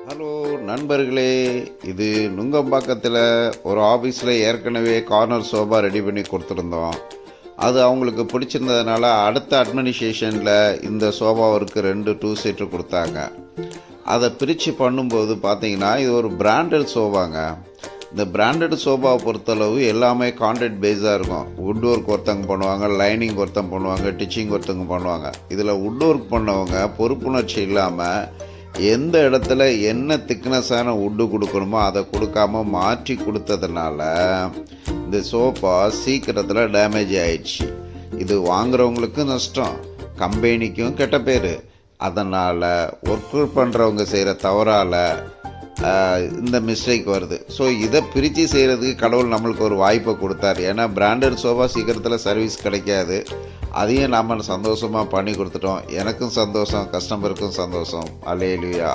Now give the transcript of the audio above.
Hello நண்பர்களே, இது நுங்கம்பாக்கத்தில் ஒரு ஆஃபீஸில் ஏற்கனவே கார்னர் சோபா ரெடி பண்ணி கொடுத்துருந்தோம். அது அவங்களுக்கு பிடிச்சிருந்ததுனால அடுத்த அட்மினிஸ்ட்ரேஷனில் இந்த சோபாவிற்கு 2 2 சீட்டு கொடுத்தாங்க. அதை பிரித்து பண்ணும்போது பார்த்தீங்கன்னா இது ஒரு பிராண்டட் சோபாங்க. இந்த பிராண்டட் சோபாவை பொறுத்தளவு எல்லாமே கான்ட்ராக்ட் பேஸாக இருக்கும். வுட் ஒர்க் ஒருத்தங்க பண்ணுவாங்க, லைனிங் ஒருத்தங்க பண்ணுவாங்க, டிச்சிங் ஒருத்தங்க பண்ணுவாங்க. இதில் வுட் ஒர்க் பண்ணவங்க பொறுப்புணர்ச்சி இல்லாமல் எந்த இடத்துல என்ன திக்னஸான வுட்டு கொடுக்கணுமோ அதை கொடுக்காம மாற்றி கொடுத்ததுனால இந்த சோஃபா சீக்கிரத்தில் டேமேஜ் ஆயிடுச்சு. இது வாங்குறவங்களுக்கும் நஷ்டம், கம்பெனிக்கும் கெட்ட பேர். அதனால் ஒர்க் பண்ணுறவங்க செய்கிற தவறால் இந்த மிஸ்டேக் வருது. ஸோ இதை பிரித்து செய்கிறதுக்கு கடவுள் நம்மளுக்கு ஒரு வாய்ப்பை கொடுத்தாரு. ஏன்னா பிராண்டட் சோஃபா சீக்கிரத்தில் சர்வீஸ் கிடைக்காது. அதையும் நாம் சந்தோஷமாக பண்ணி கொடுத்துட்டோம். எனக்கும் சந்தோஷம், கஸ்டமருக்கும் சந்தோஷம். அல்லேலூயா.